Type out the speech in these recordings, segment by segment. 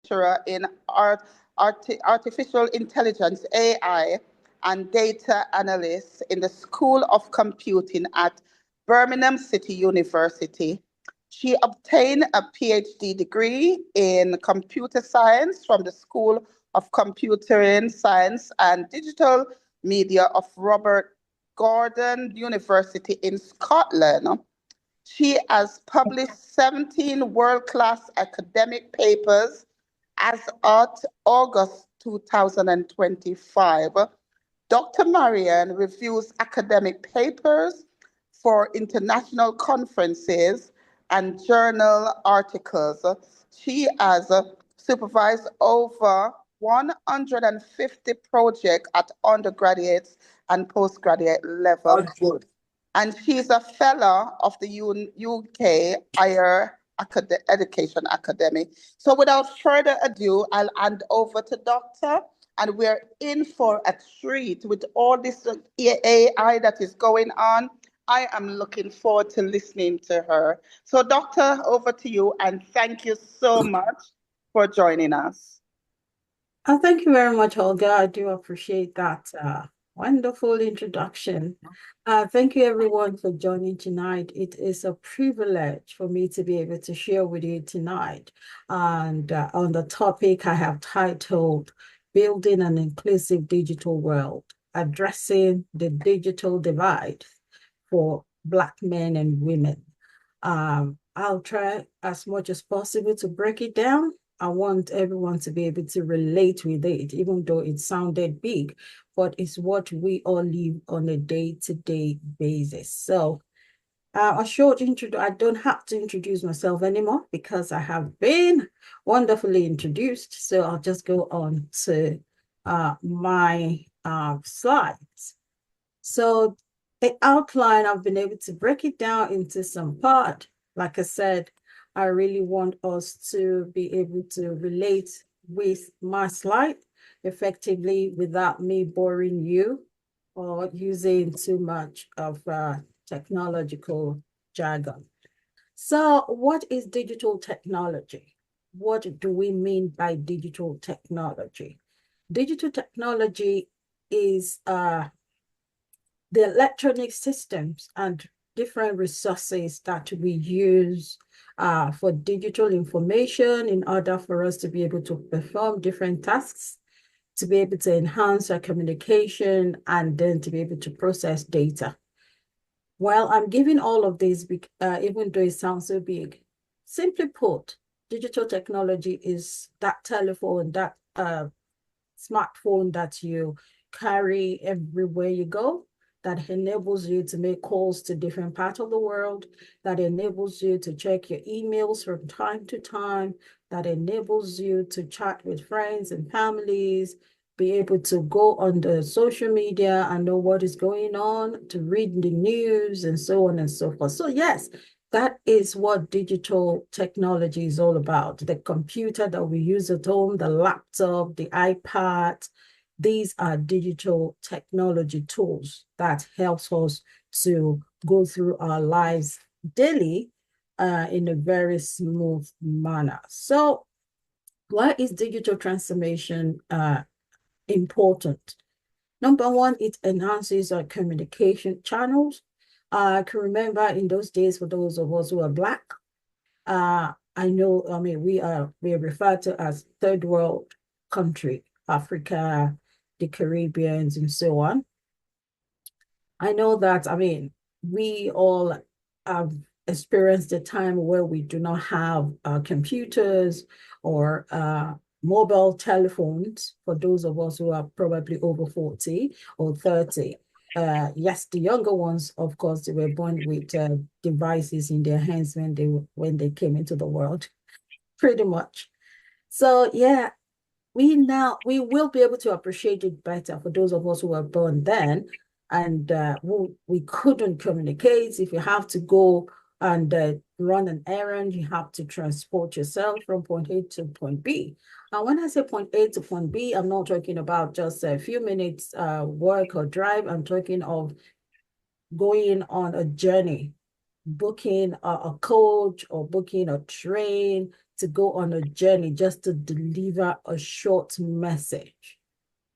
lecturer in artificial intelligence (AI) and data analyst in the School of Computing at Birmingham City University. She obtained a PhD degree in computer science from the School of Computing Science and Digital Media of Robert Gordon University in Scotland. She has published 17 world-class academic papers as of August 2025. Dr. Marian reviews academic papers for international conferences and journal articles. She has supervised over 150 projects at undergraduate and postgraduate level, and she's a fellow of the UK Higher Education Academy. So without further ado, I'll hand over to Doctor, and we're in for a treat with all this AI that is going on. I am looking forward to listening to her. So Doctor, over to you, and thank you so much for joining us. Thank you very much, Olga. I do appreciate that wonderful introduction. Thank you, everyone, for joining tonight. It is a privilege for me to be able to share with you tonight. And on the topic I have titled, Building an Inclusive Digital World, Addressing the Digital Divide for Black Men and Women. I'll try as much as possible to break it down. I want everyone to be able to relate with it, even though it sounded big, but it's what we all live on a day-to-day basis. So a short intro, I don't have to introduce myself anymore because I have been wonderfully introduced. So I'll just go on to my slides. So the outline, I've been able to break it down into some part. Like I said, I really want us to be able to relate with my slide effectively without me boring you or using too much of technological jargon. So what is digital technology? What do we mean by digital technology? Digital technology is the electronic systems and different resources that we use for digital information in order for us to be able to perform different tasks, to be able to enhance our communication, and then to be able to process data. While I'm giving all of this, even though it sounds so big, simply put, digital technology is that telephone, that smartphone that you carry everywhere you go, that enables you to make calls to different parts of the world, that enables you to check your emails from time to time, that enables you to chat with friends and families, be able to go on the social media and know what is going on, to read the news and so on and so forth. So yes, that is what digital technology is all about. The computer that we use at home, the laptop, the iPad, these are digital technology tools that helps us to go through our lives daily in a very smooth manner. So why is digital transformation important? Number one, it enhances our communication channels. I can remember in those days, for those of us who are Black, I know, I mean, we are referred to as third world country, Africa, the Caribbeans, and so on. I know that, I mean, we all have experienced a time where we do not have computers or mobile telephones, for those of us who are probably over 40 or 30. Yes, the younger ones, of course, they were born with devices in their hands when they came into the world, pretty much. So yeah, we will be able to appreciate it better for those of us who were born then, and we couldn't communicate. If you have to go and run an errand, you have to transport yourself from point A to point B. And when I say point A to point B, I'm not talking about just a few minutes work or drive. I'm talking of going on a journey booking a coach or booking a train to go on a journey just to deliver a short message.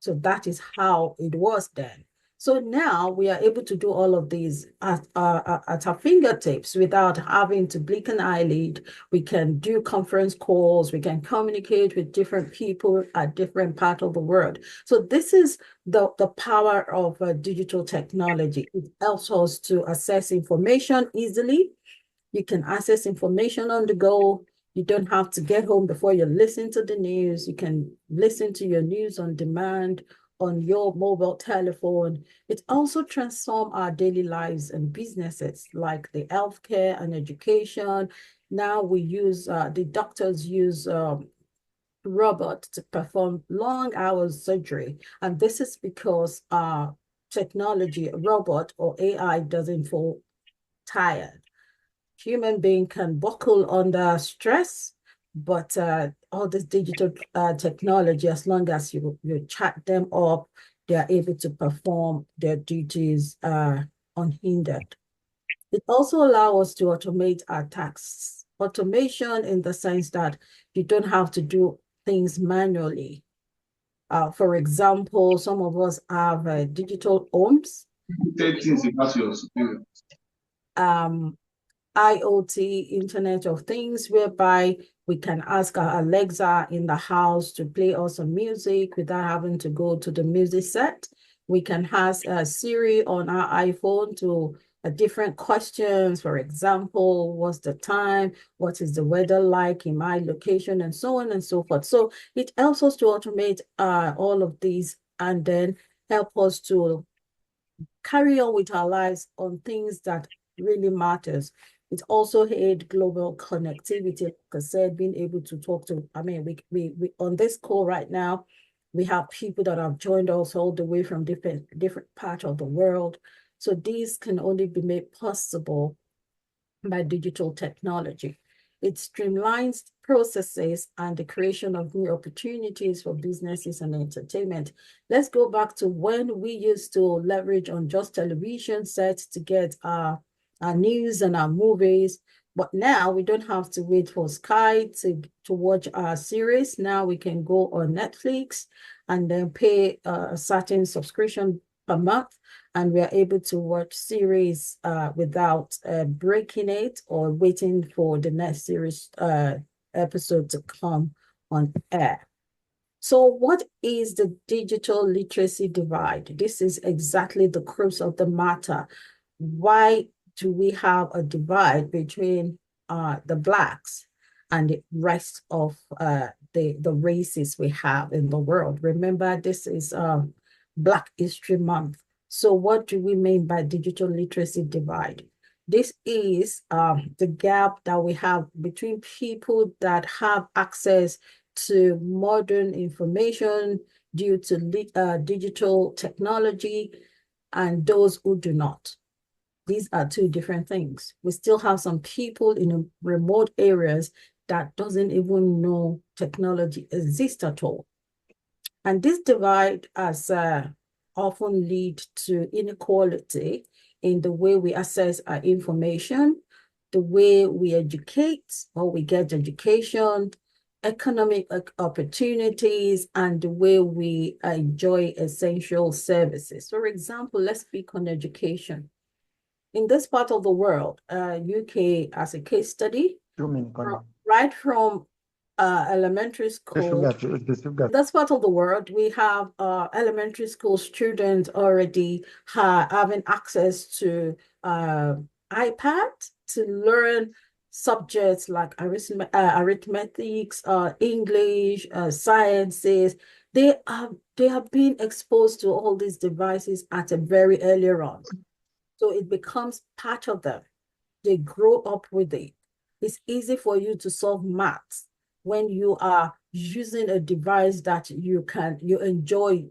So that is how it was then. So now we are able to do all of these at our fingertips without having to blink an eyelid. We can do conference calls. We can communicate with different people at different parts of the world. So this is the power of digital technology. It helps us to access information easily. You can access information on the go. You don't have to get home before you listen to the news. You can listen to your news on demand on your mobile telephone. It also transforms our daily lives and businesses like the healthcare and education. Now we use, the doctors use robot to perform long hours surgery. And this is because technology, robot or AI doesn't feel tired. Human being can buckle under stress, but all this digital technology, as long as you chat them up, they are able to perform their duties unhindered. It also allows us to automate our tasks. Automation in the sense that you don't have to do things manually. For example, some of us have digital homes. Say things about your superior. IoT, Internet of Things, whereby we can ask our Alexa in the house to play us some music without having to go to the music set. We can ask Siri on our iPhone to different questions. For example, what's the time? What is the weather like in my location? And so on and so forth. So it helps us to automate all of these and then help us to carry on with our lives on things that really matters. It also aid global connectivity, like I said, being able to talk to, I mean, we on this call right now, we have people that have joined us all the way from different parts of the world. So these can only be made possible by digital technology. It streamlines processes and the creation of new opportunities for businesses and entertainment. Let's go back to when we used to leverage on just television sets to get our news and our movies. But now we don't have to wait for Sky to watch our series. Now we can go on Netflix and then pay a certain subscription per month, and we are able to watch series without breaking it or waiting for the next series episode to come on air. So what is the digital literacy divide? This is exactly the crux of the matter. Why do we have a divide between the Blacks and the rest of the races we have in the world? Remember, this is Black History Month. So what do we mean by digital literacy divide? This is the gap that we have between people that have access to modern information due to digital technology and those who do not. These are two different things. We still have some people in remote areas that doesn't even know technology exists at all. And this divide has often lead to inequality in the way we access our information, the way we educate or we get education, economic opportunities, and the way we enjoy essential services. For example, let's speak on education. In this part of the world, UK as a case study, right from elementary school, that's part of the world, we have elementary school students already having access to iPad to learn subjects like arithmetics, English, sciences. They have been exposed to all these devices at a very early on. So it becomes part of them. They grow up with it. It's easy for you to solve maths when you are using a device that you enjoy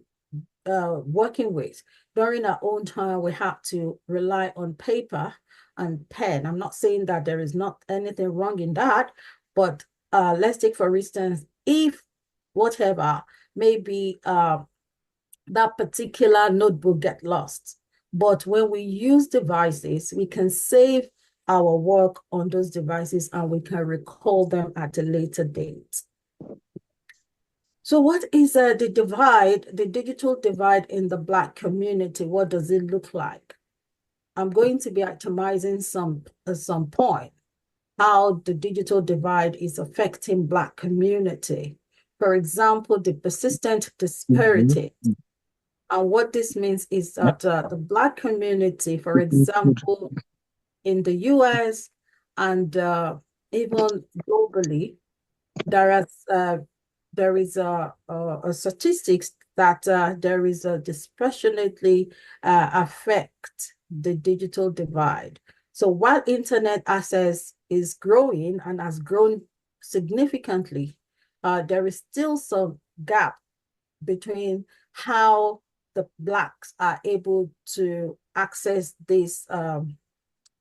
working with. During our own time, we have to rely on paper and pen. I'm not saying that there is not anything wrong in that, but let's take, for instance, if whatever, maybe that particular notebook get lost. But when we use devices, we can save our work on those devices and we can recall them at a later date. So what is the divide, the digital divide in the Black community? What does it look like? I'm going to be itemizing some point how the digital divide is affecting Black community. For example, the persistent disparity. And what this means is that the Black community, for example, in the US and even globally, there is a statistics that there is a disproportionately affect the digital divide. So while internet access is growing and has grown significantly, there is still some gap between how the Blacks are able to access this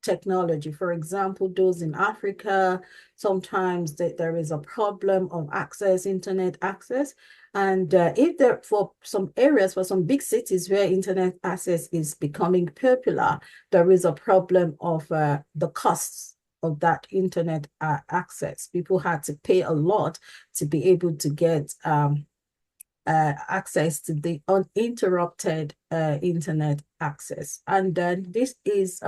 technology. For example, those in Africa, sometimes there is a problem of internet access. And if there, for some areas, for some big cities where internet access is becoming popular, there is a problem of the costs of that internet access. People had to pay a lot to be able to get access to the uninterrupted internet access. And then this is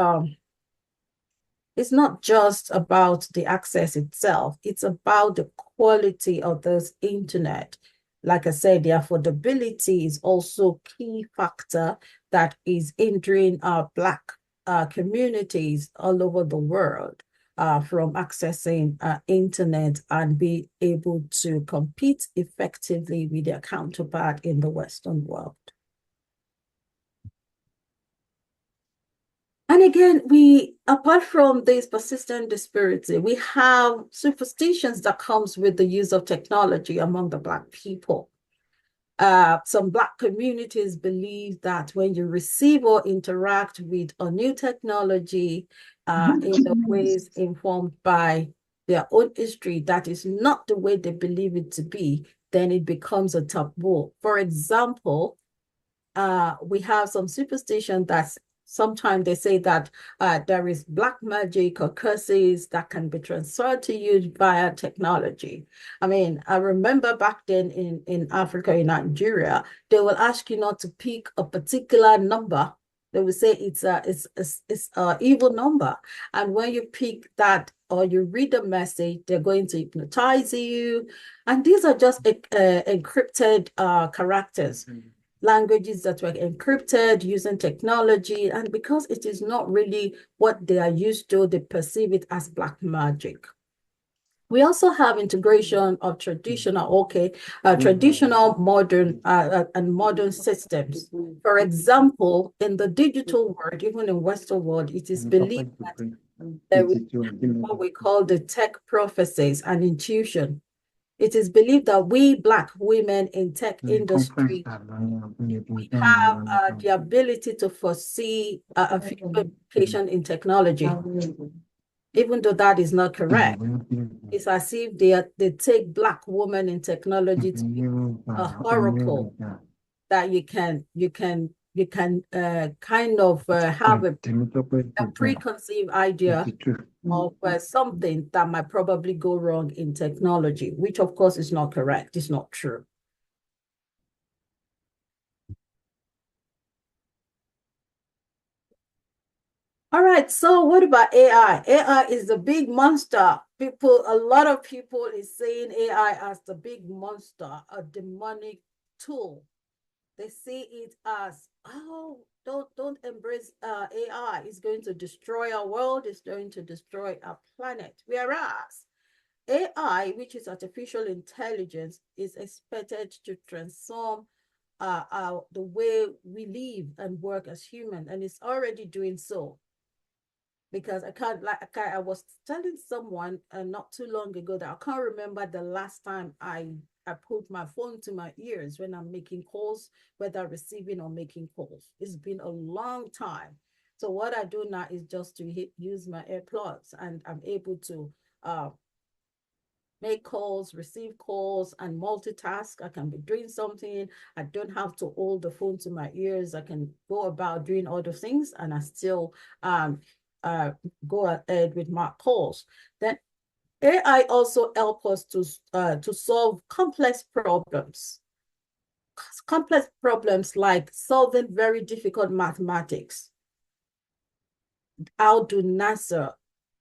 it's not just about the access itself, it's about the quality of this internet. Like I said, the affordability is also a key factor that is hindering our Black communities all over the world from accessing internet and be able to compete effectively with their counterpart in the Western world. And again, apart from this persistent disparity, we have superstitions that comes with the use of technology among the Black people. Some Black communities believe that when you receive or interact with a new technology in the ways informed by their own history, that is not the way they believe it to be, then it becomes a taboo. For example, we have some superstition that's sometimes they say that there is black magic or curses that can be transferred to you via technology. I mean, I remember back then in Africa, in Nigeria, they will ask you not to pick a particular number. They will say it's a evil number. And when you pick that or you read the message, they're going to hypnotize you. And these are just encrypted characters. Languages that were encrypted using technology, and because it is not really what they are used to, they perceive it as black magic. We also have integration of traditional modern and modern systems. For example, in the digital world, even in Western world, it is believed that there is what we call the tech prophecies and intuition. It is believed that we Black women in tech industry we have the ability to foresee a future application in technology. Even though that is not correct, it's as if they take Black women in technology to be a oracle that you can kind of have a preconceived idea of something that might probably go wrong in technology, which of course is not correct, it's not true. All right, so what about AI? AI is the big monster. A lot of people is saying AI as the big monster, a demonic tool. They see it as, oh, don't embrace AI. It's going to destroy our world. It's going to destroy our planet. Whereas AI, which is artificial intelligence, is expected to transform the way we live and work as human, and it's already doing so. Because I was telling someone not too long ago that I can't remember the last time I put my phone to my ears when I'm making calls, whether receiving or making calls. It's been a long time. So what I do now is just to use my AirPods, and I'm able to make calls, receive calls, and multitask. I can be doing something. I don't have to hold the phone to my ears. I can go about doing other things, and I still go ahead with my course. Then AI also help us to solve complex problems like solving very difficult mathematics. How do NASA,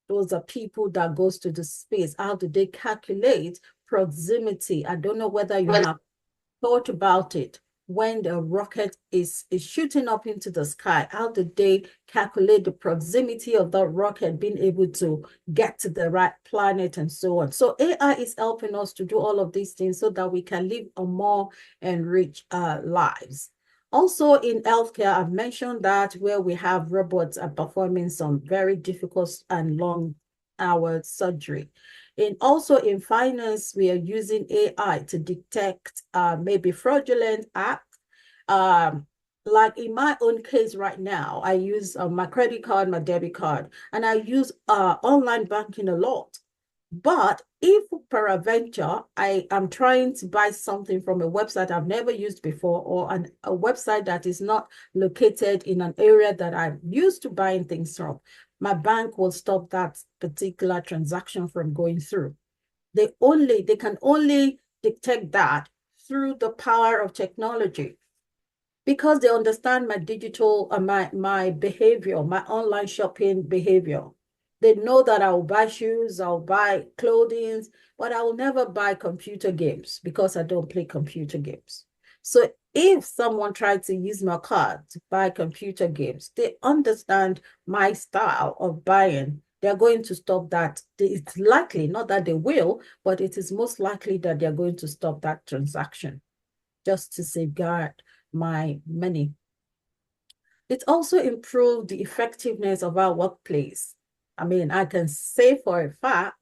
those are people that goes to the space, how do they calculate proximity? I don't know whether you have thought about it. When the rocket is shooting up into the sky, how do they calculate the proximity of that rocket being able to get to the right planet and so on? So AI is helping us to do all of these things so that we can live a more enriched lives. Also in healthcare, I've mentioned that where we have robots are performing some very difficult and long hour surgery. And also in finance, we are using AI to detect maybe fraudulent acts. Like in my own case right now, I use my credit card, my debit card, and I use online banking a lot. But if peradventure I am trying to buy something from a website I've never used before, or a website that is not located in an area that I'm used to buying things from, my bank will stop that particular transaction from going through. They can only detect that through the power of technology, because they understand my digital, my behavior, my online shopping behavior. They know that I'll buy shoes, I'll buy clothing, but I will never buy computer games because I don't play computer games. So if someone tried to use my card to buy computer games, they understand my style of buying. They're going to stop that. It's likely, not that they will, but it is most likely that they're going to stop that transaction just to safeguard my money. It also improved the effectiveness of our workplace. I mean, I can say for a fact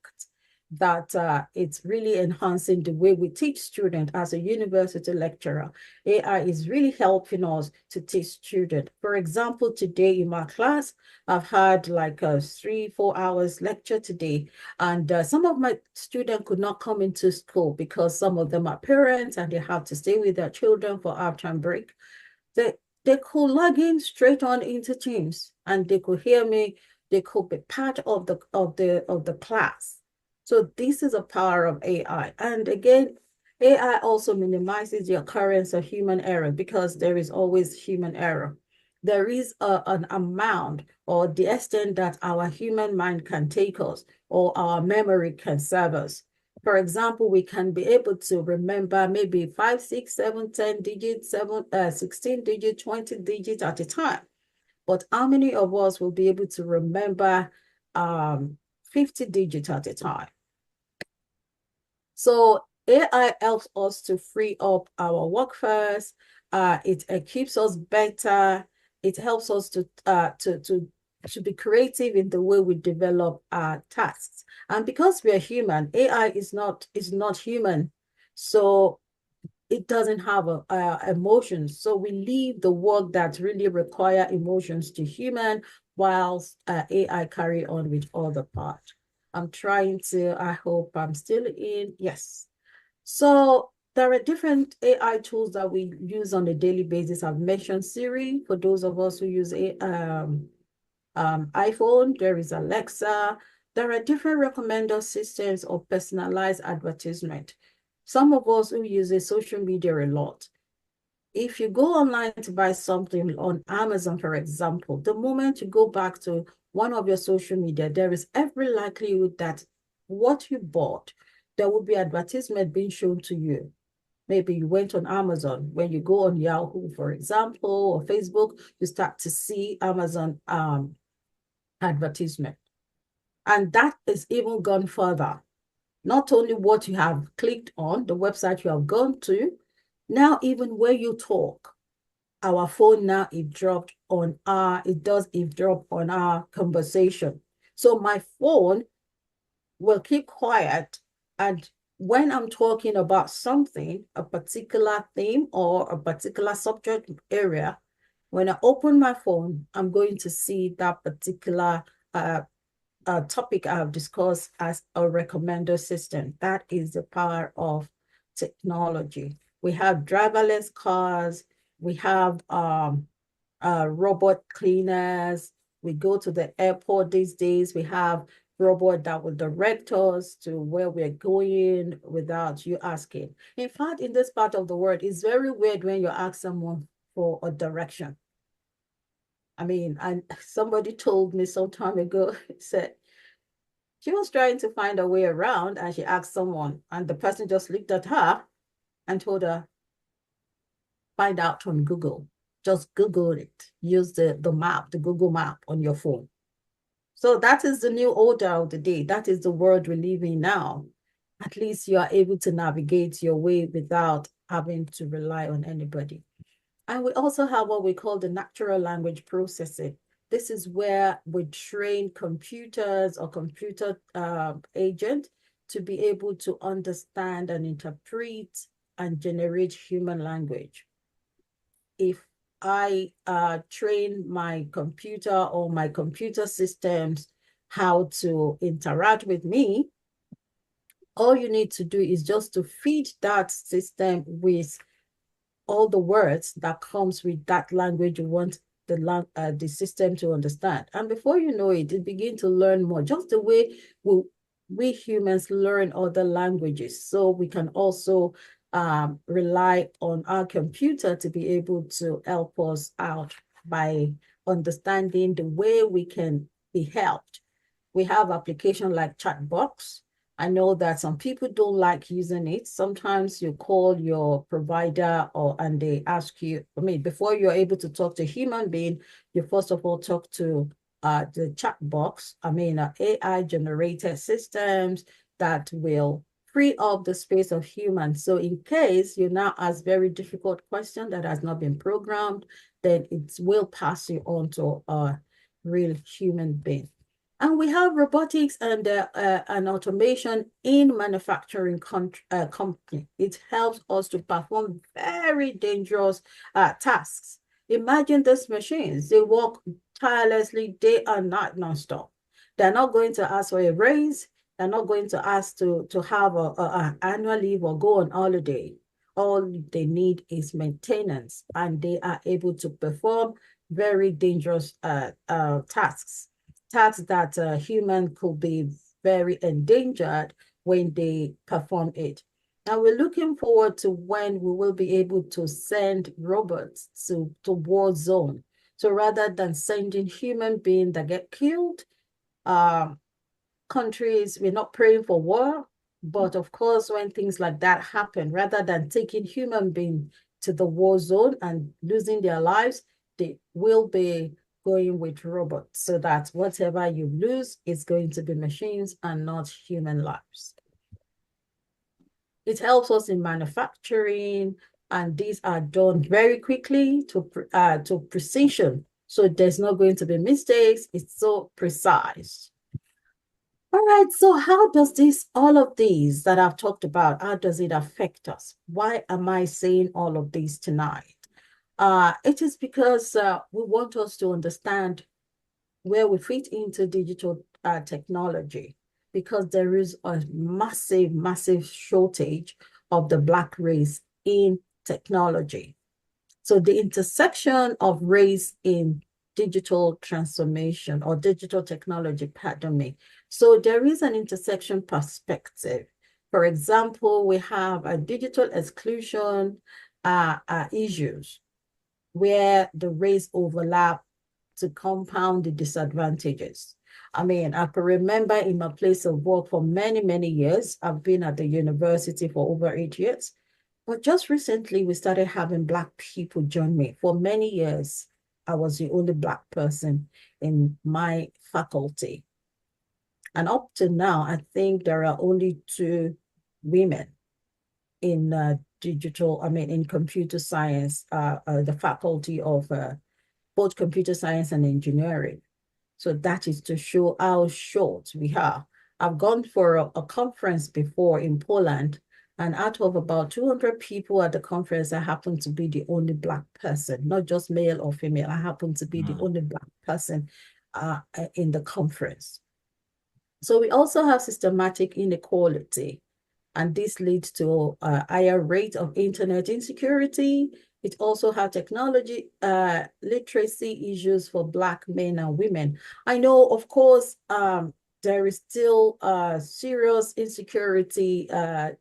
that it's really enhancing the way we teach students. As a university lecturer, AI is really helping us to teach students. For example, today in my class, I've had like a 3-4 hours lecture today, and some of my students could not come into school because some of them are parents and they have to stay with their children for half-time break. They could log in straight on into Teams and they could hear me. They could be part of the class. So this is a power of AI. And again, AI also minimizes the occurrence of human error because there is always human error. There is an amount or the extent that our human mind can take us or our memory can serve us. For example, we can be able to remember maybe 5, 6, 7, 10 digits, 16 digits, 20 digits at a time. But how many of us will be able to remember 50 digits at a time? So AI helps us to free up our workforce. It keeps us better. It helps us to be creative in the way we develop our tasks. And because we are human, AI is not human. So it doesn't have emotions. So we leave the work that really require emotions to human, whilst AI carry on with all the part. I'm trying to, I hope I'm still in, yes. So there are different AI tools that we use on a daily basis. I've mentioned Siri for those of us who use iPhone. There is Alexa. There are different recommender systems of personalized advertisement. Some of us who use social media a lot. If you go online to buy something on Amazon, for example, the moment you go back to one of your social media, there is every likelihood that what you bought, there will be advertisement being shown to you. Maybe you went on Amazon. When you go on Yahoo, for example, or Facebook, you start to see Amazon advertisement. And that is even gone further. Not only what you have clicked on, the website you have gone to, now even where you talk, our phone now it does eavesdrop on our conversation. So my phone will keep quiet, and when I'm talking about something, a particular theme or a particular subject area, when I open my phone, I'm going to see that particular topic I have discussed as a recommender system. That is the power of technology. We have driverless cars, we have robot cleaners, We go to the airport these days, we have robot that will direct us to where we're going without you asking. In fact, in this part of the world, it's very weird when you ask someone for a direction. I mean, and somebody told me some time ago, said she was trying to find a way around and she asked someone, and the person just looked at her and told her, find out on Google. Just Google it. Use the map, the Google map on your phone. So that is the new order of the day. That is the world we live in now. At least you are able to navigate your way without having to rely on anybody. And we also have what we call the natural language processing. This is where we train computers or computer agent to be able to understand and interpret and generate human language. If I train my computer or my computer systems how to interact with me, all you need to do is just to feed that system with all the words that comes with that language you want the system to understand. And before you know it, it begin to learn more, just the way we humans learn other languages. So we can also rely on our computer to be able to help us out by understanding the way we can be helped. We have applications like Chatbox. I know that some people don't like using it. Sometimes you call your provider and they ask you, I mean, before you're able to talk to a human being, you first of all talk to the chat box. I mean, AI generated systems that will free up the space of humans. So in case you now ask very difficult question that has not been programmed, then it will pass you on to a real human being. And we have robotics and automation in manufacturing company. It helps us to perform very dangerous tasks. Imagine these machines. They work tirelessly day and night nonstop. They're not going to ask for a raise. They're not going to ask to have an annual leave or go on holiday. All they need is maintenance, and they are able to perform very dangerous tasks that a human could be very endangered when they perform it. Now we're looking forward to when we will be able to send robots to war zone. So rather than sending human beings that get killed, countries, we're not praying for war, but of course, when things like that happen, rather than taking human beings to the war zone and losing their lives, they will be going with robots so that whatever you lose is going to be machines and not human lives. It helps us in manufacturing, and these are done very quickly to precision. So there's not going to be mistakes. It's so precise. All right, so how does all of these that I've talked about, how does it affect us? Why am I saying all of these tonight? It is because we want us to understand where we fit into digital technology, because there is a massive, massive shortage of the Black race in technology. So the intersection of race in digital transformation or digital technology, pardon me. So there is an intersection perspective. For example, we have a digital exclusion issues where the race overlap to compound the disadvantages. I mean, I can remember in my place of work for many, many years. I've been at the university for over 8 years. But just recently, we started having Black people join me. For many years, I was the only Black person in my faculty. And up to now, I think there are only 2 women in in computer science, the faculty of both computer science and engineering. So that is to show how short we are. I've gone for a conference before in Poland, and out of about 200 people at the conference, I happen to be the only Black person, not just male or female. I happen to be the only Black person in the conference. So we also have systematic inequality, and this leads to a higher rate of internet insecurity. It also has technology literacy issues for Black men and women. I know, of course, there is still serious insecurity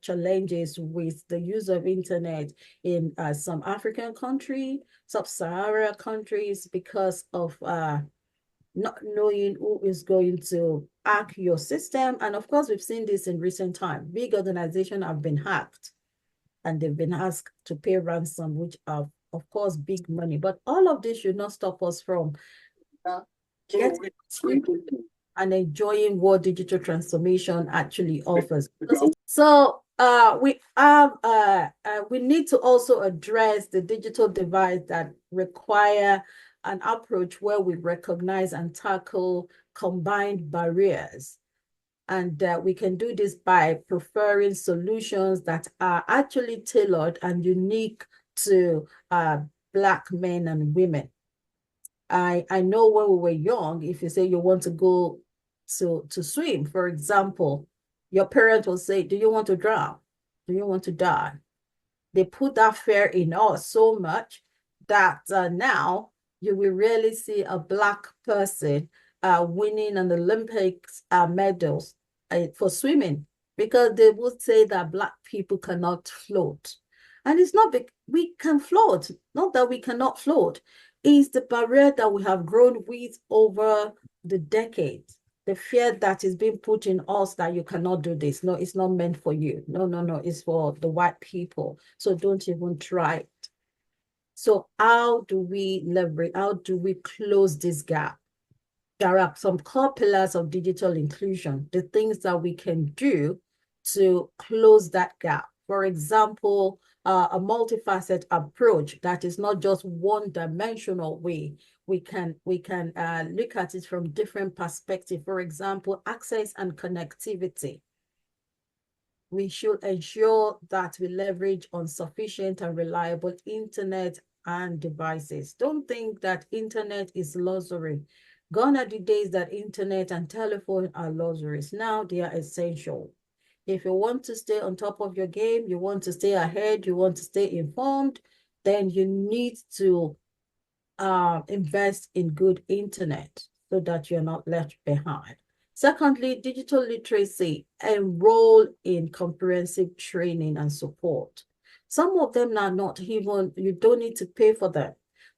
challenges with the use of internet in some African countries, sub-Sahara countries, because of not knowing who is going to hack your system. And of course, we've seen this in recent times. Big organizations have been hacked and they've been asked to pay ransom, which are, of course, big money. But all of this should not stop us from getting and enjoying what digital transformation actually offers. So we need to also address the digital divide that require an approach where we recognize and tackle combined barriers. And we can do this by preferring solutions that are actually tailored and unique to Black men and women. I know when we were young, if you say you want to go to swim, for example, your parents will say, do you want to drown? Do you want to die? They put that fear in us so much that now you will rarely see a Black person winning an Olympics medals for swimming, because they would say that Black people cannot float. And it's not we can float, not that we cannot float. It's the barrier that we have grown with over the decades. The fear that is being put in us that you cannot do this. No, it's not meant for you. No, no, no, it's for the white people. So don't even try it. So how do we leverage, how do we close this gap? There are some core pillars of digital inclusion, the things that we can do to close that gap. For example, a multifaceted approach that is not just one-dimensional way. We can look at it from different perspectives. For example, access and connectivity. We should ensure that we leverage on sufficient and reliable internet and devices. Don't think that internet is luxury. Gone are the days that internet and telephone are luxuries. Now they are essential. If you want to stay on top of your game, you want to stay ahead, you want to stay informed, then you need to invest in good internet so that you're not left behind. Secondly, digital literacy, enroll in comprehensive training and support. Some of them are not even, you don't need to pay for them.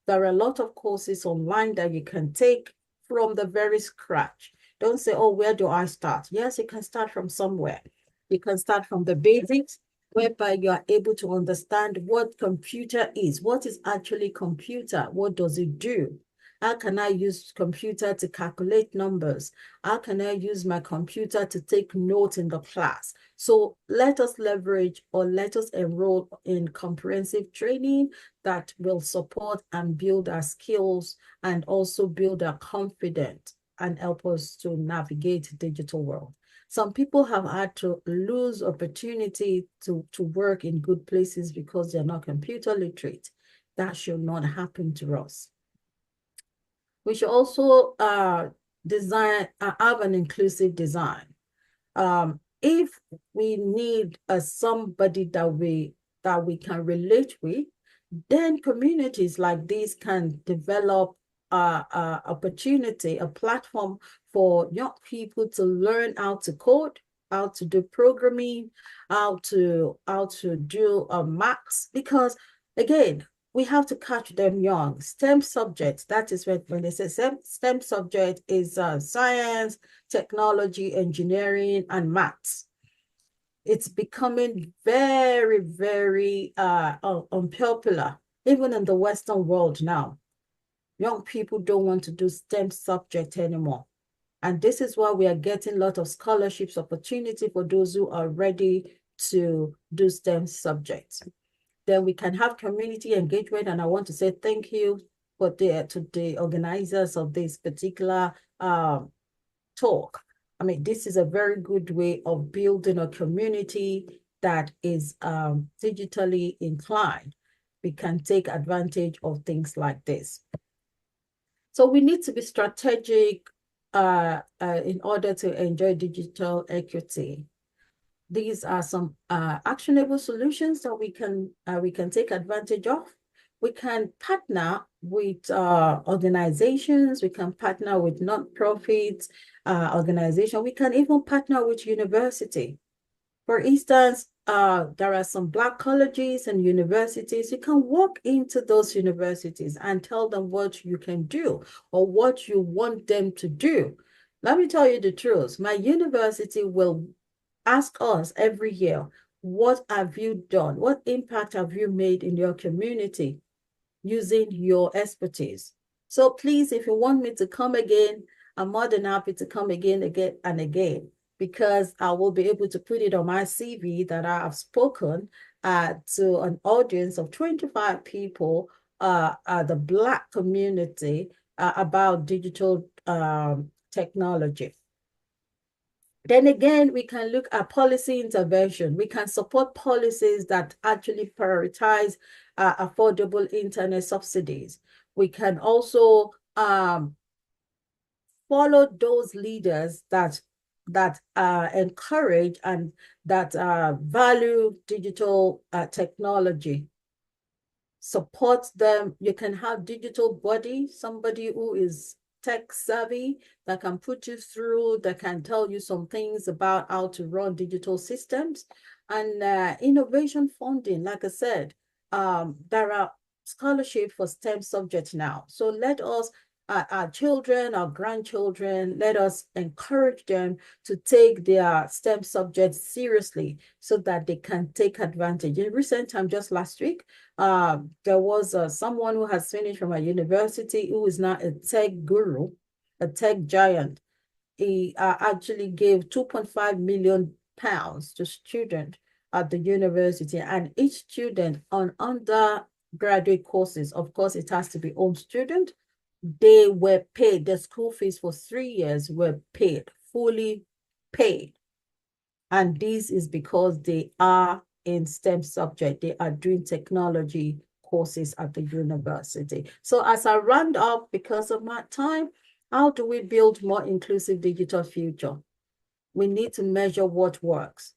There are a lot of courses online that you can take from the very scratch. Don't say, oh, where do I start? Yes, you can start from somewhere. You can start from the basics, whereby you are able to understand what computer is. What is actually computer? What does it do? How can I use computer to calculate numbers? How can I use my computer to take notes in the class? So let us leverage or let us enroll in comprehensive training that will support and build our skills and also build our confidence and help us to navigate the digital world. Some people have had to lose opportunity to work in good places because they're not computer literate. That should not happen to us. We should also have an inclusive design. If we need somebody that we can relate with, then communities like this can develop opportunity, a platform for young people to learn how to code, how to do programming, how to do maths, because again, we have to catch them young. STEM subjects, that is when they say STEM subject is science, technology, engineering, and maths. It's becoming very, very unpopular, even in the Western world now. Young people don't want to do STEM subject anymore. And this is why we are getting a lot of scholarships opportunity for those who are ready to do STEM subjects. Then we can have community engagement. And I want to say thank you to the organizers of this particular talk. I mean, this is a very good way of building a community that is digitally inclined. We can take advantage of things like this. So we need to be strategic in order to enjoy digital equity. These are some actionable solutions that we can take advantage of. We can partner with organizations, we can partner with non-profit organizations, we can even partner with university. For instance, there are some Black colleges and universities. You can walk into those universities and tell them what you can do or what you want them to do. Let me tell you the truth. My university will ask us every year, what have you done? What impact have you made in your community using your expertise? So please, if you want me to come again, I'm more than happy to come again and again, because I will be able to put it on my CV that I have spoken to an audience of 25 people, the Black community, about digital technology. Then again, we can look at policy intervention. We can support policies that actually prioritize affordable internet subsidies. We can also follow those leaders that encourage and that value digital technology. Support them. You can have digital body, somebody who is tech savvy that can put you through, that can tell you some things about how to run digital systems. And innovation funding, like I said, there are scholarships for STEM subjects now. So let us, our children, our grandchildren, let us encourage them to take their STEM subjects seriously so that they can take advantage. In recent time, just last week, there was someone who has finished from a university who is now a tech guru, a tech giant. He actually gave 2.5 million pounds to students at the university, and each student on undergraduate courses, of course, it has to be home student, they were paid. The school fees for 3 years were paid, fully paid. And this is because they are in STEM subject. They are doing technology courses at the university. So as I round up, because of my time, how do we build more inclusive digital future? We need to measure what works.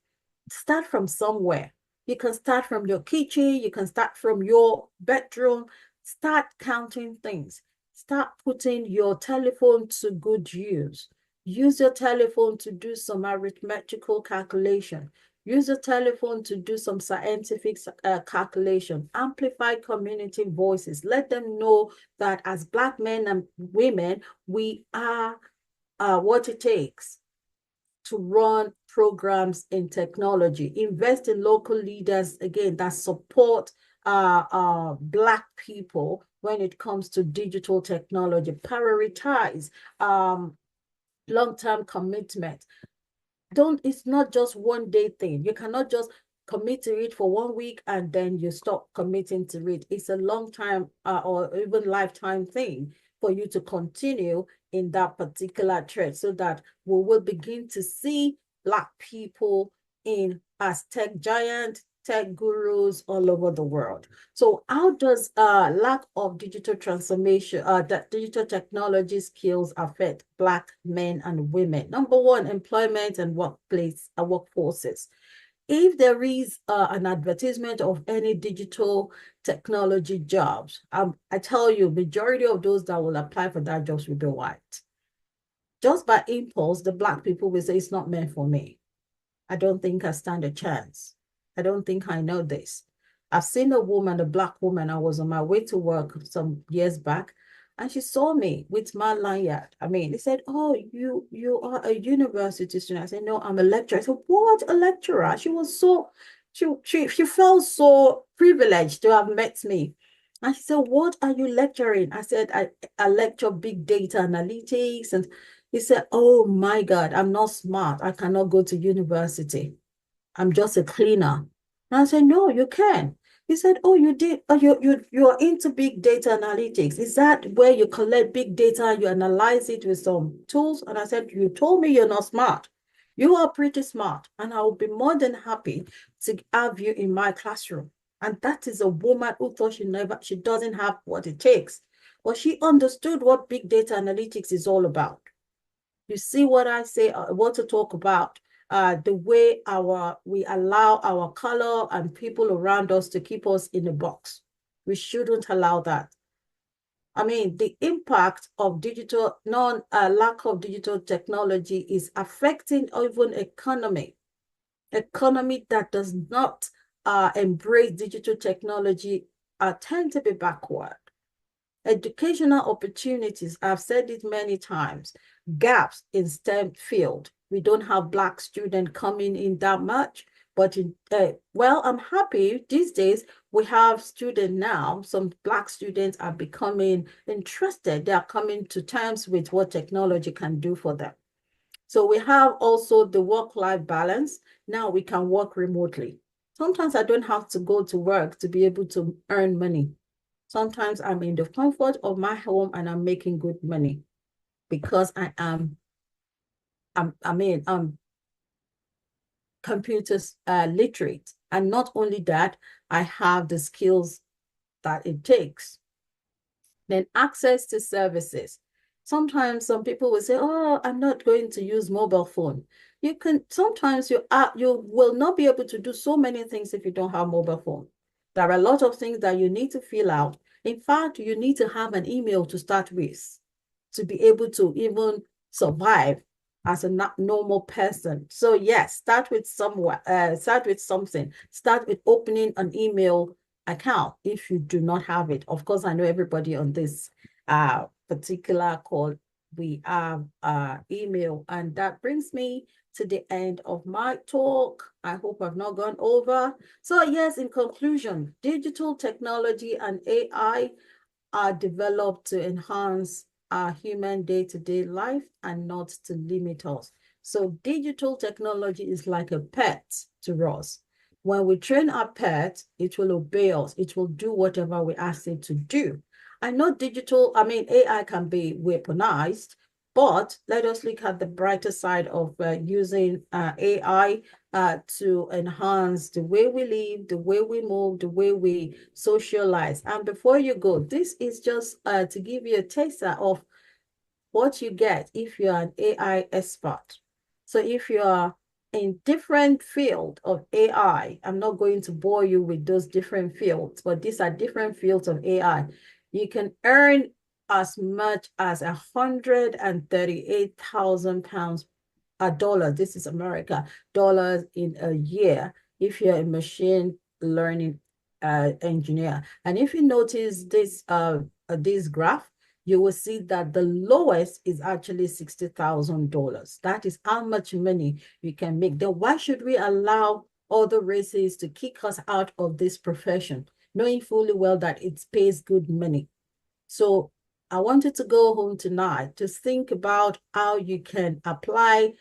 Start from somewhere. You can start from your kitchen. You can start from your bedroom. Start counting things. Start putting your telephone to good use. Use your telephone to do some arithmetical calculation. Use your telephone to do some scientific calculation. Amplify community voices. Let them know that as Black men and women, we are what it takes to run programs in technology. Invest in local leaders, again, that support Black people when it comes to digital technology. Prioritize long-term commitment. It's not just one day thing. You cannot just commit to it for 1 week and then you stop committing to it. It's a long time or even lifetime thing for you to continue in that particular trade, so that we will begin to see Black people as tech giant, tech gurus all over the world. So how does lack of digital transformation, that digital technology skills affect Black men and women? Number one, employment and workforces. If there is an advertisement of any digital technology jobs, I tell you, majority of those that will apply for that jobs will be white. Just by impulse, the Black people will say, it's not meant for me. I don't think I stand a chance. I don't think I know this. I've seen a Black woman, I was on my way to work some years back, and she saw me with my lanyard. I mean, they said, oh, you are a university student. I said, no, I'm a lecturer. I said, what, a lecturer? She was so, she felt so privileged to have met me. And she said, what are you lecturing? I said, I lecture big data analytics. And he said, oh my God, I'm not smart. I cannot go to university. I'm just a cleaner. And I said, no, you can. He said, oh, you did, you're into big data analytics. Is that where you collect big data, you analyze it with some tools? And I said, you told me you're not smart. You are pretty smart, and I will be more than happy to have you in my classroom. And that is a woman who thought she doesn't have what it takes. But she understood what big data analytics is all about. You see what I say, I want to talk about the way we allow our color and people around us to keep us in a box. We shouldn't allow that. I mean, the impact of lack of digital technology is affecting even economy that does not embrace digital technology tend to be backward. Educational opportunities, I've said it many times, gaps in STEM field. We don't have Black students coming in that much, but well, I'm happy these days we have students now, some Black students are becoming interested. They are coming to terms with what technology can do for them. So we have also the work-life balance. Now we can work remotely. Sometimes I don't have to go to work to be able to earn money. Sometimes I'm in the comfort of my home and I'm making good money because I'm computer literate. And not only that, I have the skills that it takes. Then access to services. Sometimes some people will say, oh, I'm not going to use mobile phone. You can, sometimes you will not be able to do so many things if you don't have mobile phone. There are a lot of things that you need to fill out. In fact, you need to have an email to start with to be able to even survive as a normal person. So yes, start with something. Start with opening an email account if you do not have it. Of course, I know everybody on this particular call, we have email. And that brings me to the end of my talk. I hope I've not gone over. So yes, in conclusion, digital technology and AI are developed to enhance our human day-to-day life and not to limit us. So digital technology is like a pet to us. When we train our pet, it will obey us. It will do whatever we ask it to do. I know AI can be weaponized, but let us look at the brighter side of using AI to enhance the way we live, the way we move, the way we socialize. And before you go, this is just to give you a taster of what you get if you're an AI expert. So if you are in different field of AI, I'm not going to bore you with those different fields, but these are different fields of AI. You can earn as much as £138,000 dollar. This is America, dollars in a year if you're a machine learning engineer. And if you notice this graph, you will see that the lowest is actually $60,000. That is how much money you can make. Then why should we allow other races to kick us out of this profession, knowing fully well that it pays good money? So I wanted to go home tonight to think about how you can apply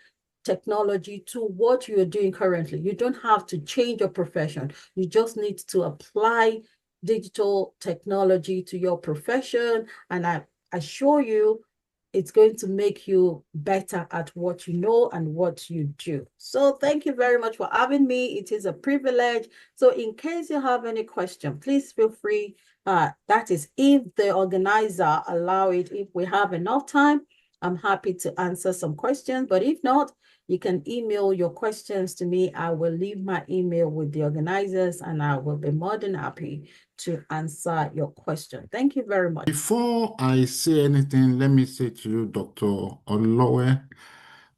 technology to what you're doing currently. You don't have to change your profession. You just need to apply digital technology to your profession. And I assure you, it's going to make you better at what you know and what you do. So thank you very much for having me. It is a privilege. So in case you have any question, please feel free. That is if the organizer allow it, if we have enough time, I'm happy to answer some questions. But if not, you can email your questions to me. I will leave my email with the organizers and I will be more than happy to answer your question. Thank you very much. Before I say anything, let me say to you, Dr. Olowe,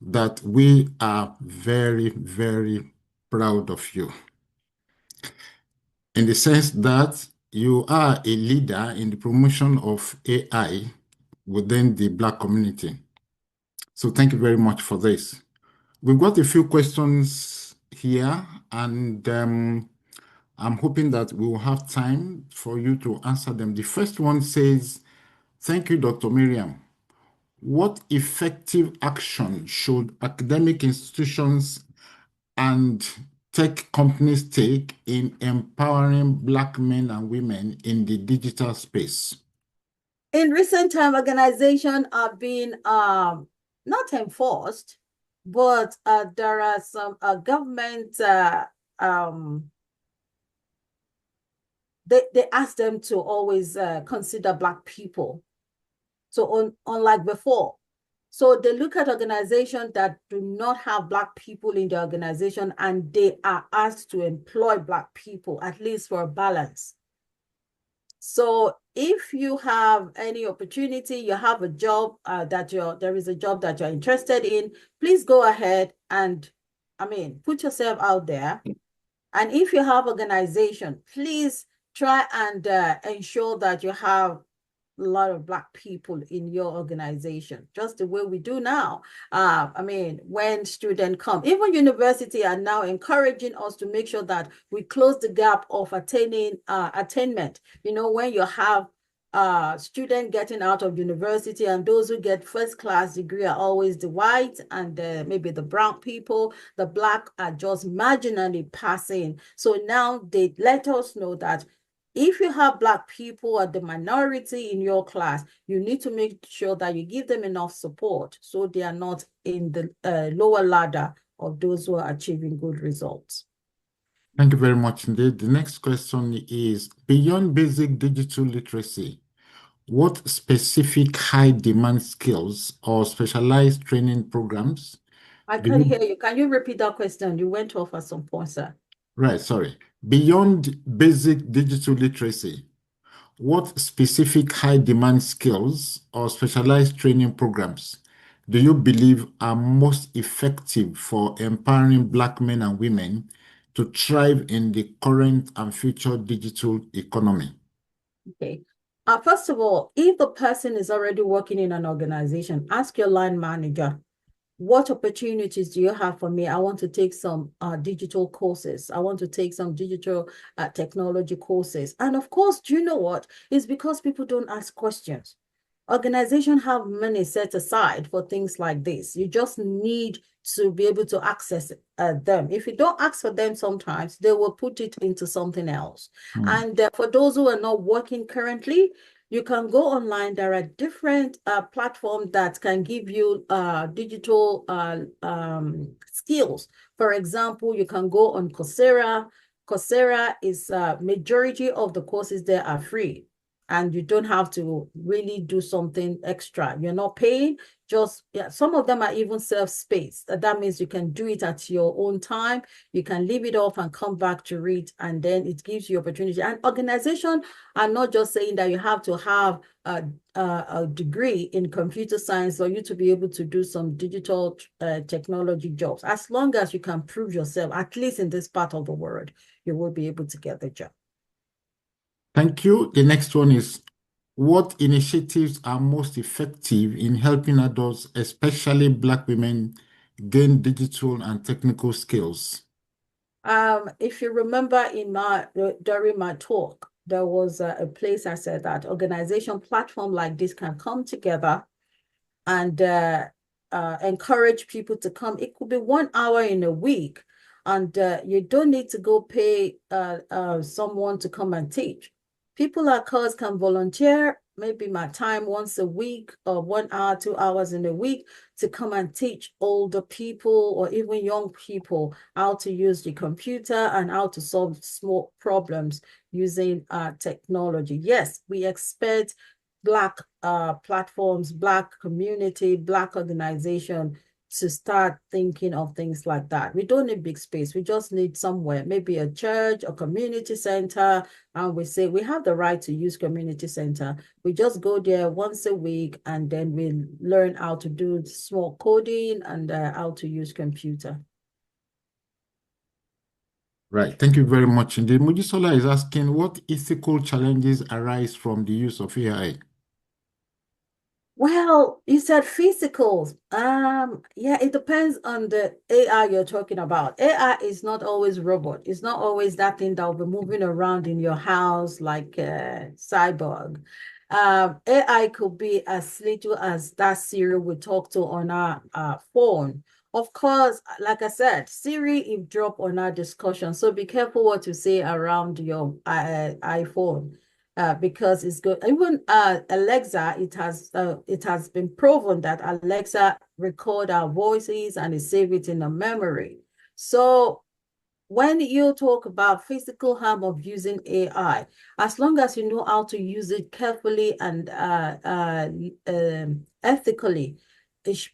that we are very, very proud of you in the sense that you are a leader in the promotion of AI within the Black community. So thank you very much for this. We've got a few questions here, and I'm hoping that we will have time for you to answer them. The first one says, thank you, Dr. Miriam. What effective action should academic institutions and tech companies take in empowering Black men and women in the digital space? In recent time, organizations are being not enforced, but there are some government, they ask them to always consider Black people. So unlike before, so they look at organizations that do not have Black people in the organization and they are asked to employ Black people, at least for a balance. So if you have any opportunity, you have a job there is a job that you're interested in, please go ahead and, put yourself out there. And if you have organization, please try and ensure that you have a lot of Black people in your organization, just the way we do now. When students come, even university are now encouraging us to make sure that we close the gap of attainment. When you have student getting out of university, and those who get first-class degree are always the white and maybe the brown people. The Black are just marginally passing. So now they let us know that if you have Black people at the minority in your class, you need to make sure that you give them enough support so they are not in the lower ladder of those who are achieving good results. Thank you very much indeed. The next question is, beyond basic digital literacy, what specific high demand skills or specialized training programs? I can't hear you. Can you repeat that question? You went off at some point, sir. Right, sorry. Beyond basic digital literacy, what specific high demand skills or specialized training programs do you believe are most effective for empowering Black men and women to thrive in the current and future digital economy? Okay. First of all, if the person is already working in an organization, ask your line manager, what opportunities do you have for me? I want to take some digital courses. I want to take some digital technology courses. And of course, do you know what? It's because people don't ask questions. Organizations have money set aside for things like this. You just need to be able to access them. If you don't ask for them, sometimes they will put it into something else. And for those who are not working currently, you can go online. There are different platforms that can give you digital skills. For example, you can go on Coursera. Coursera is majority of the courses there are free. And you don't have to really do something extra. You're not paying, some of them are even self-spaced. That means you can do it at your own time. You can leave it off and come back to read, and then it gives you opportunity. And organizations are not just saying that you have to have a degree in computer science for you to be able to do some digital technology jobs. As long as you can prove yourself, at least in this part of the world, you will be able to get the job. Thank you. The next one is, what initiatives are most effective in helping adults, especially Black women, gain digital and technical skills? If you remember during my talk, there was a place I said that organization platform like this can come together and encourage people to come. It could be 1 hour in a week, and you don't need to go pay someone to come and teach. People like us can volunteer maybe my time once a week or 1 hour, 2 hours in a week to come and teach older people or even young people how to use the computer and how to solve small problems using technology. Yes, we expect Black platforms, Black community, Black organization to start thinking of things like that. We don't need big space. We just need somewhere, maybe a church, a community center. And we say we have the right to use community center. We just go there once a week, and then we learn how to do small coding and how to use computer. Right. Thank you very much. Indeed, Mojisola is asking, what ethical challenges arise from the use of AI? Well, you said physicals. Yeah, it depends on the AI you're talking about. AI is not always robot. It's not always that thing that will be moving around in your house like a cyborg. AI could be as little as that Siri we talk to on our phone. Of course, like I said, Siri eavesdrop on our discussion. So be careful what you say around your iPhone. Because it's good. Even Alexa, it has been proven that Alexa record our voices and it save it in a memory. So when you talk about physical harm of using AI, as long as you know how to use it carefully and ethically,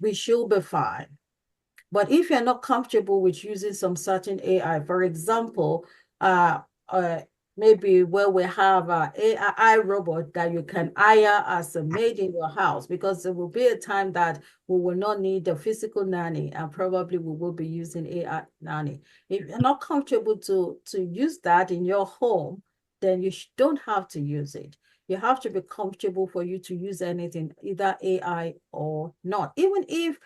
we should be fine. But if you're not comfortable with using some certain AI, for example, maybe where we have a AI robot that you can hire as a maid in your house, because there will be a time that we will not need a physical nanny, and probably we will be using AI nanny. If you're not comfortable to use that in your home, then you don't have to use it. You have to be comfortable for you to use anything, either AI or not. Even if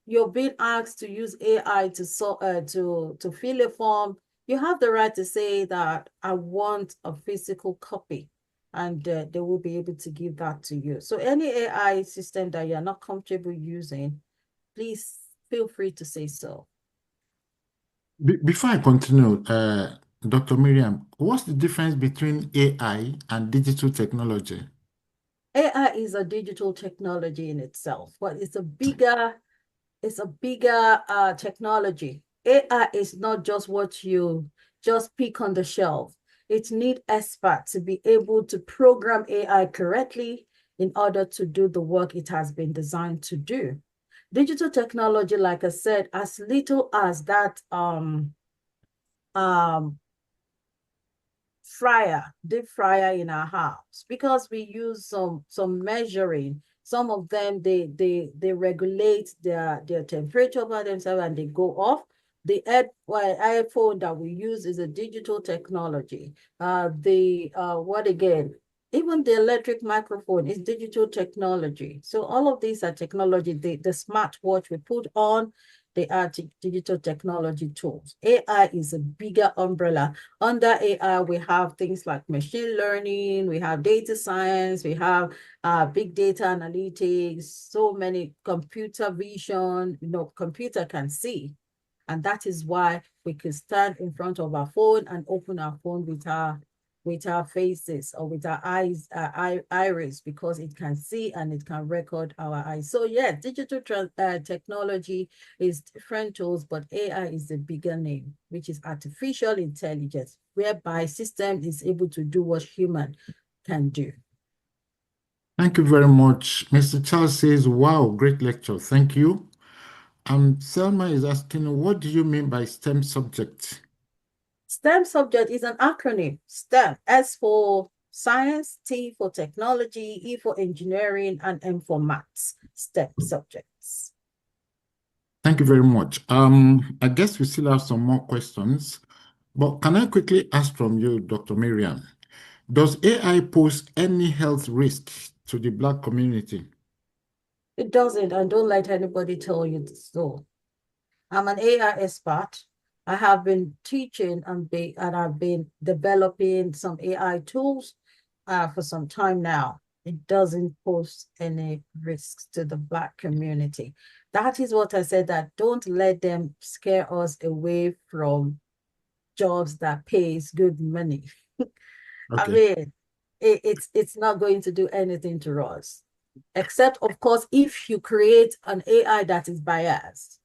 you're being asked to use AI to fill a form, you have the right to say that I want a physical copy, and they will be able to give that to you. So any AI system that you're not comfortable using, please feel free to say so. Before I continue, Dr. Miriam, what's the difference between AI and digital technology? AI is a digital technology in itself, but it's a bigger technology. AI is not just what you just pick on the shelf. It needs experts to be able to program AI correctly in order to do the work it has been designed to do. Digital technology, like I said, as little as that deep fryer in our house, because we use some measuring. Some of them they regulate their temperature by themselves and they go off. The iPhone that we use is a digital technology. What again? Even the electric microphone is digital technology. So all of these are technology. The smartwatch we put on, they are digital technology tools. AI is a bigger umbrella. Under AI, we have things like machine learning, we have data science, we have big data analytics, so many computer vision, computer can see. And that is why we can stand in front of our phone and open our phone with our faces or with our eyes, iris, because it can see and it can record our eyes. So yeah, digital technology is different tools, but AI is the bigger name, which is artificial intelligence, whereby system is able to do what human can do. Thank you very much. Mr. Charles says, wow, great lecture. Thank you. Selma is asking, what do you mean by STEM subject? STEM subject is an acronym. STEM, S for science, T for technology, E for engineering, and M for maths. STEM subjects. Thank you very much. I guess we still have some more questions, but can I quickly ask from you, Dr. Miriam, does AI pose any health risk to the Black community? It doesn't, and don't let anybody tell you so. I'm an AI expert. I have been teaching and I've been developing some AI tools for some time now. It doesn't pose any risks to the Black community. That is what I said, that don't let them scare us away from jobs that pays good money. I mean, it's not going to do anything to us, except, of course, if you create an AI that is biased.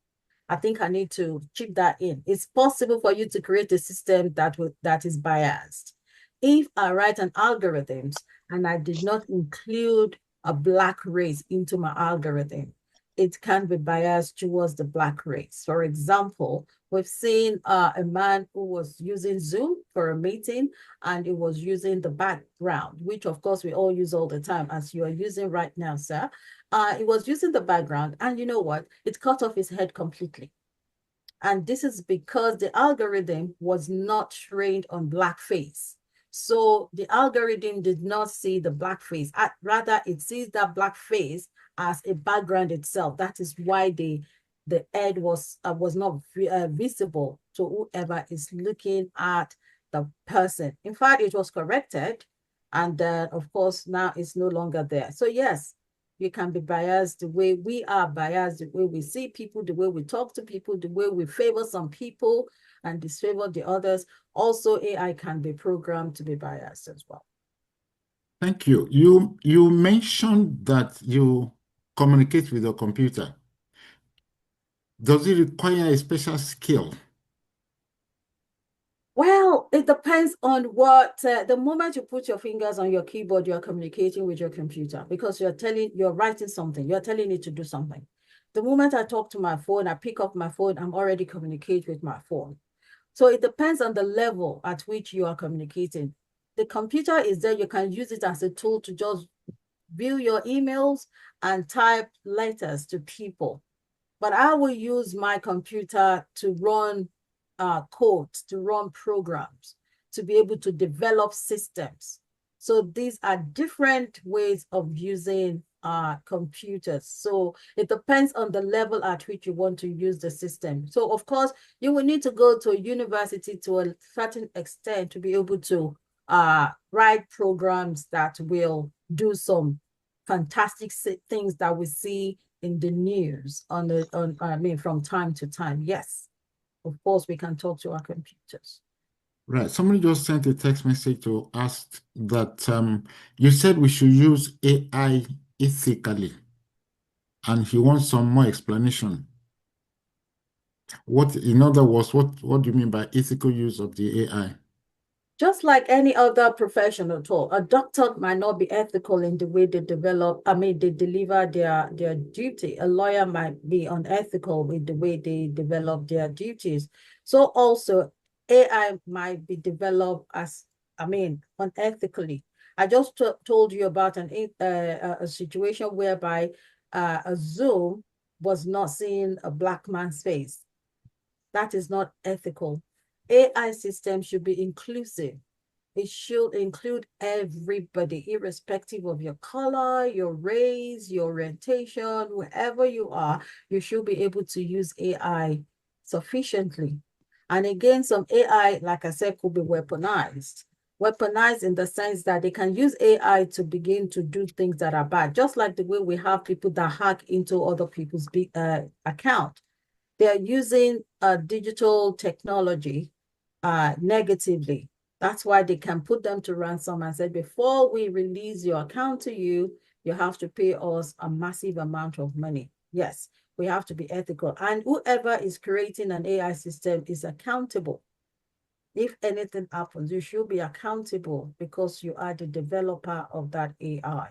I think I need to chip that in. It's possible for you to create a system that is biased. If I write an algorithm and I did not include a Black race into my algorithm, it can be biased towards the Black race. For example, we've seen a man who was using Zoom for a meeting, and it was using the background, which of course we all use all the time, as you are using right now, sir. It was using the background, and you know what? It cut off his head completely. And this is because the algorithm was not trained on blackface. So the algorithm did not see the blackface. Rather, it sees that blackface as a background itself. That is why the head was not visible to whoever is looking at the person. In fact, it was corrected, and of course now it's no longer there. So yes, you can be biased the way we are biased, the way we see people, the way we talk to people, the way we favor some people and disfavor the others. Also, AI can be programmed to be biased as well. Thank you. You mentioned that you communicate with your computer. Does it require a special skill? Well, it depends on what, the moment you put your fingers on your keyboard, you're communicating with your computer, because you're writing something, you're telling it to do something. The moment I talk to my phone, I pick up my phone, I'm already communicating with my phone. So it depends on the level at which you are communicating. the computer is there. You can use it as a tool to just view your emails and type letters to people. But I will use my computer to run code, to run programs, to be able to develop systems. So these are different ways of using computers. So it depends on the level at which you want to use the system. So of course, you will need to go to a university to a certain extent to be able to write programs that will do some fantastic things that we see in the news from time to time. Yes, of course, we can talk to our computers. Right. Somebody just sent a text message to ask that you said we should use AI ethically, and he wants some more explanation. What, in other words, what do you mean by ethical use of the AI? Just like any other profession at all, a doctor might not be ethical in the way they they deliver their duty. A lawyer might be unethical with the way they develop their duties. So also AI might be developed unethically. I just told you about a situation whereby a Zoom was not seeing a Black man's face. That is not ethical. AI systems should be inclusive. It should include everybody, irrespective of your color, your race, your orientation, wherever you are, you should be able to use AI sufficiently. And again, some AI, like I said, could be weaponized. Weaponized in the sense that they can use AI to begin to do things that are bad, just like the way we have people that hack into other people's account. They're using digital technology negatively. That's why they can put them to ransom and say, before we release your account to you, you have to pay us a massive amount of money. Yes, we have to be ethical. And whoever is creating an AI system is accountable. If anything happens, you should be accountable because you are the developer of that AI.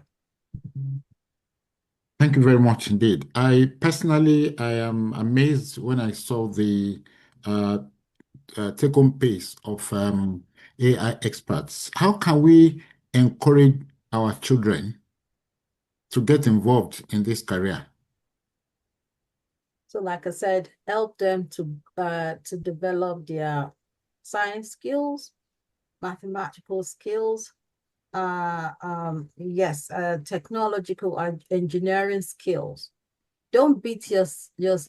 Thank you very much indeed. I am amazed when I saw the take-home pace of AI experts. How can we encourage our children to get involved in this career? So like I said, help them to develop their science skills, mathematical skills, technological engineering skills. Don't beat your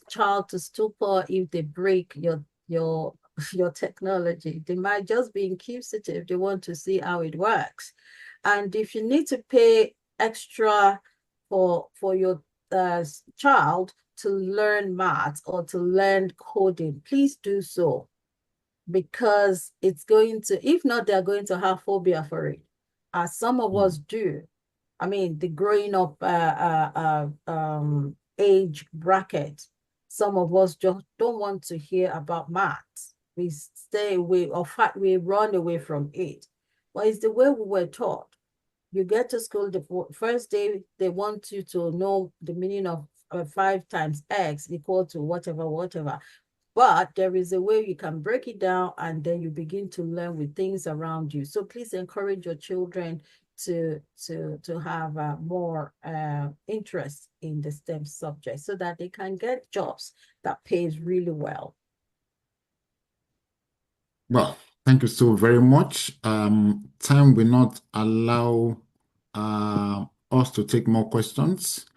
child to stupor if they break your technology. They might just be inquisitive. They want to see how it works. And if you need to pay extra for your child to learn math or to learn coding, please do so. Because it's going to, if not, they're going to have phobia for it. As some of us do. I mean, the growing up age bracket, some of us just don't want to hear about maths. We stay away, or fact, we run away from it. But it's the way we were taught. You get to school, the first day, they want you to know the meaning of 5 times x equal to whatever. But there is a way you can break it down and then you begin to learn with things around you. So please encourage your children to have more interest in the STEM subject so that they can get jobs that pays really well. Well, thank you so very much. Time will not allow us to take more questions.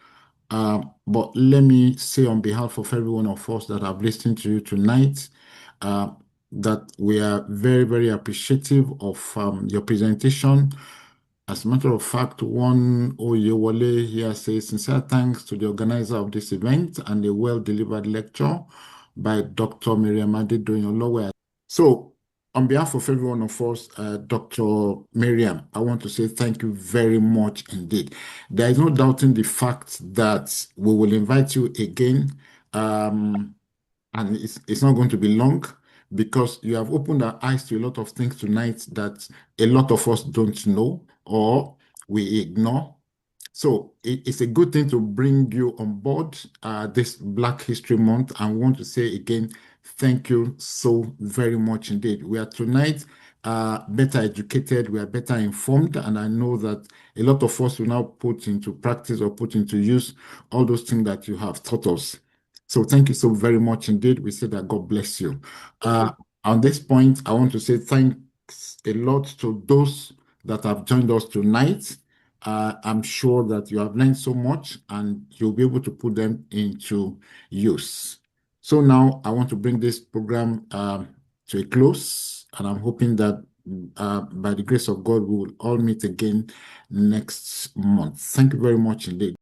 But let me say on behalf of every one of us that have listened to you tonight, that we are very, very appreciative of your presentation. As a matter of fact, one Oyewole here says, sincere thanks to the organizer of this event and a well-delivered lecture by Dr. Miriam Adedoyin-Olowe. So, on behalf of every one of us, Dr. Miriam, I want to say thank you very much indeed. There is no doubting the fact that we will invite you again, and it's not going to be long because you have opened our eyes to a lot of things tonight that a lot of us don't know or we ignore. So it's a good thing to bring you on board this Black History Month. And want to say again, thank you so very much indeed. We are tonight better educated, we are better informed, and I know that a lot of us will now put into practice or put into use all those things that you have taught us. So thank you so very much indeed. We say that God bless you. On this point, I want to say thanks a lot to those that have joined us tonight. I'm sure that you have learned so much and you'll be able to put them into use. So now I want to bring this program to a close, and I'm hoping that by the grace of God, we will all meet again next month. Thank you very much indeed.